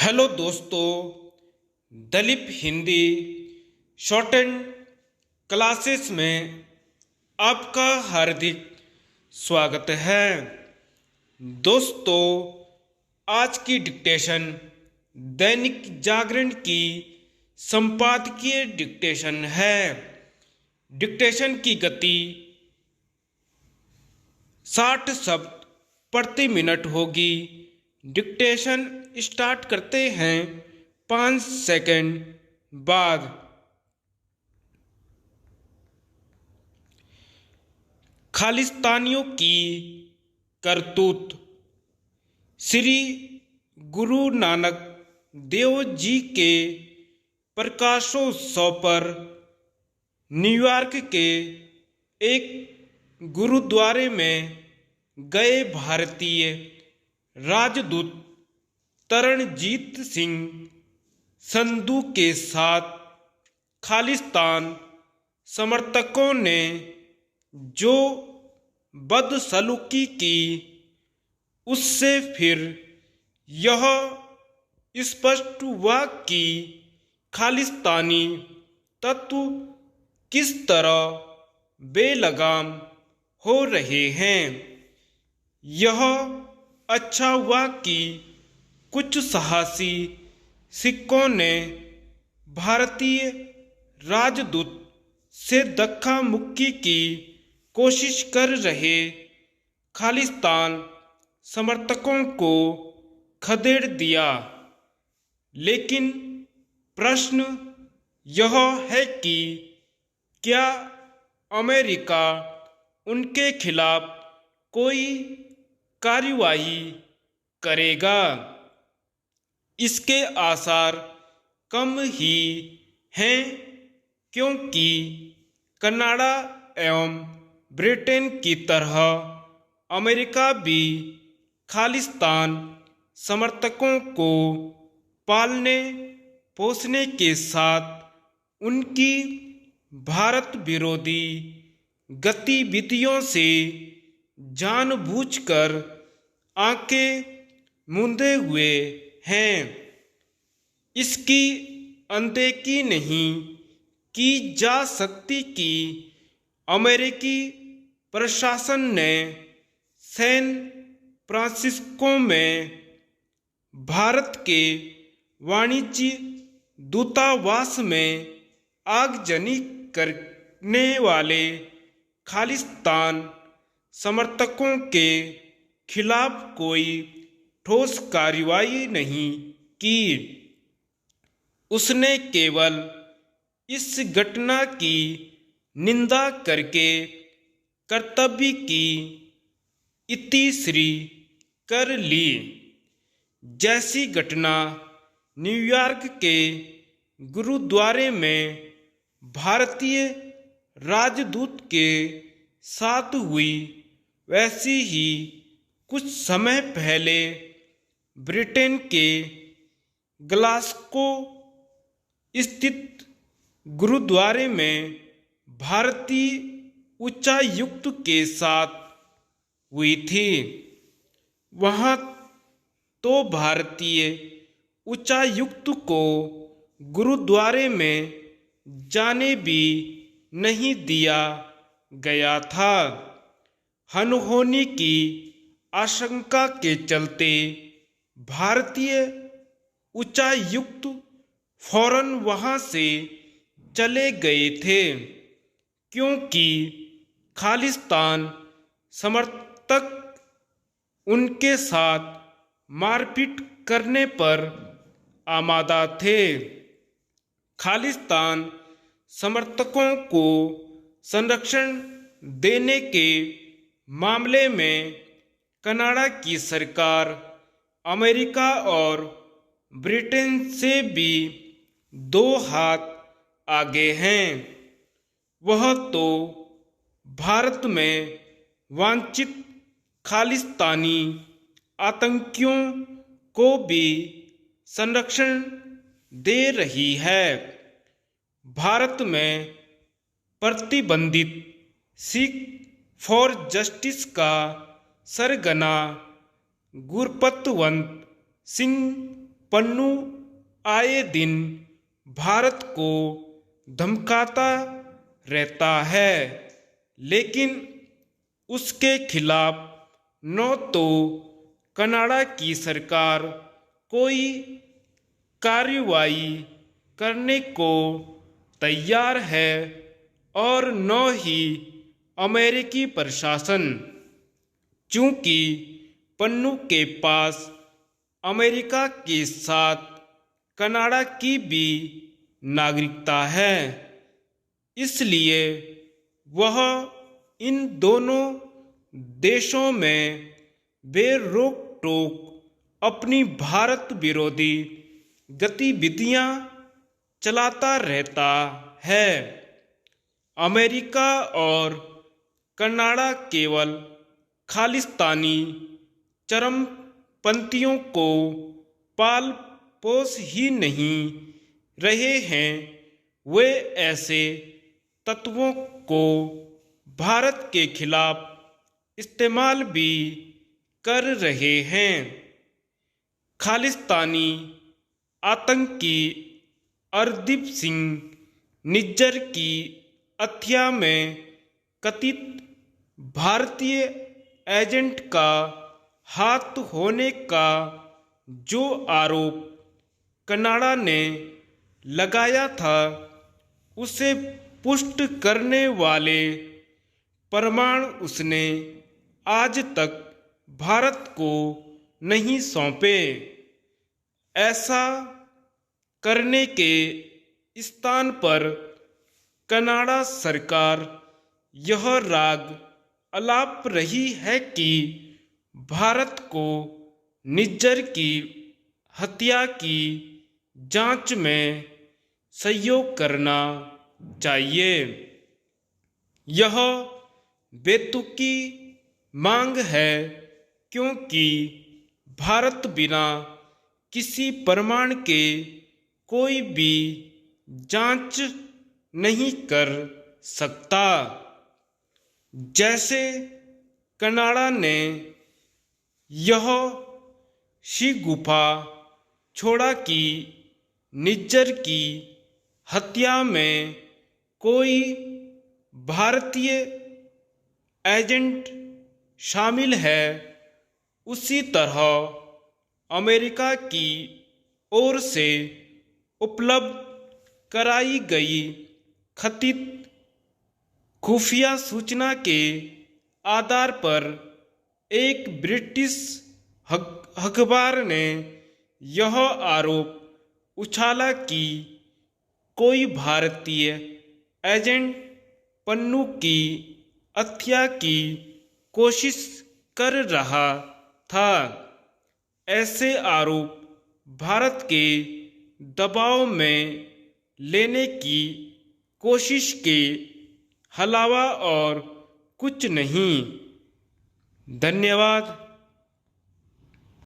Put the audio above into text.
Hello दोस्तों, Dalip Hindi short and classes में आपका हार्दिक स्वागत है। दोस्तों, आज की डिक्टेशन दैनिक जागरण की संपादकीय डिक्टेशन है। डिक्टेशन की गति 60 शब्द प्रति मिनट होगी। डिक्टेशन स्टार्ट करते हैं 5 सेकंड बाद। खालिस्तानियों की करतूत। श्री गुरु नानक देव जी के प्रकाशोत्सव पर न्यूयॉर्क के एक गुरुद्वारे में गए भारतीय राजदूत तरणजीत सिंह संधू के साथ खालिस्तान समर्थकों ने जो बदसलूकी की, उससे फिर यह स्पष्ट हुआ कि खालिस्तानी तत्व किस तरह बेलगाम हो रहे हैं। यह अच्छा हुआ कि कुछ साहसी सिखों ने भारतीय राजदूत से धक्का मुक्की की कोशिश कर रहे खालिस्तान समर्थकों को खदेड़ दिया। लेकिन प्रश्न यह है कि क्या अमेरिका उनके खिलाफ कोई कार्रवाई करेगा? इसके आसार कम ही हैं, क्योंकि कनाडा एवं ब्रिटेन की तरह अमेरिका भी खालिस्तान समर्थकों को पालने पोसने के साथ उनकी भारत विरोधी गतिविधियों से जानबूझकर आंखें मूंदे हुए हैं। इसकी अनदेखी नहीं की जा सकती कि अमेरिकी प्रशासन ने सैन फ्रांसिस्को में भारत के वाणिज्य दूतावास में आगजनी करने वाले खालिस्तान समर्थकों के खिलाफ कोई ठोस कार्रवाई नहीं की। उसने केवल इस घटना की निंदा करके कर्तव्य की इतिश्री कर ली। जैसी घटना न्यूयॉर्क के गुरुद्वारे में भारतीय राजदूत के साथ हुई, वैसी ही कुछ समय पहले ब्रिटेन के ग्लासगो स्थित गुरुद्वारे में भारतीय उच्चायुक्त के साथ हुई थी। वहाँ तो भारतीय उच्चायुक्त को गुरुद्वारे में जाने भी नहीं दिया गया था। अनहोनी की आशंका के चलते भारतीय उच्चायुक्त फौरन वहां से चले गए थे, क्योंकि खालिस्तान समर्थक उनके साथ मारपीट करने पर आमादा थे। खालिस्तान समर्थकों को संरक्षण देने के मामले में कनाडा की सरकार अमेरिका और ब्रिटेन से भी 2 हाथ आगे हैं। वह तो भारत में वांछित खालिस्तानी आतंकियों को भी संरक्षण दे रही है। भारत में प्रतिबंधित सिख फॉर जस्टिस का सरगना गुरपतवंत सिंह पन्नू आए दिन भारत को धमकाता रहता है, लेकिन उसके खिलाफ न तो कनाडा की सरकार कोई कार्रवाई करने को तैयार है और न ही अमेरिकी प्रशासन, चूंकि पन्नू के पास अमेरिका के साथ कनाडा की भी नागरिकता है। इसलिए वह इन दोनों देशों में बेरोक टोक अपनी भारत विरोधी गतिविधियां चलाता रहता है। अमेरिका और कनाडा केवल खालिस्तानी चरमपंथियों को पाल पोस ही नहीं रहे हैं, वे ऐसे तत्वों को भारत के खिलाफ इस्तेमाल भी कर रहे हैं। खालिस्तानी आतंकी अर्दीप सिंह निज्जर की हत्या में कथित भारतीय एजेंट का हाथ होने का जो आरोप कनाडा ने लगाया था, उसे पुष्ट करने वाले प्रमाण उसने आज तक भारत को नहीं सौंपे। ऐसा करने के स्थान पर कनाडा सरकार यह राग अलाप रही है कि भारत को निज्जर की हत्या की जांच में सहयोग करना चाहिए। यह बेतुकी मांग है, क्योंकि भारत बिना किसी प्रमाण के कोई भी जांच नहीं कर सकता। जैसे कनाडा ने यह शिगुफा छोड़ा कि निज्जर की हत्या में कोई भारतीय एजेंट शामिल है, उसी तरह अमेरिका की ओर से उपलब्ध कराई गई कथित खुफिया सूचना के आधार पर एक ब्रिटिश अखबार ने यह आरोप उछाला कि कोई भारतीय एजेंट पन्नू की हत्या की कोशिश कर रहा था। ऐसे आरोप भारत के दबाव में लेने की कोशिश के अलावा और कुछ नहीं। धन्यवाद।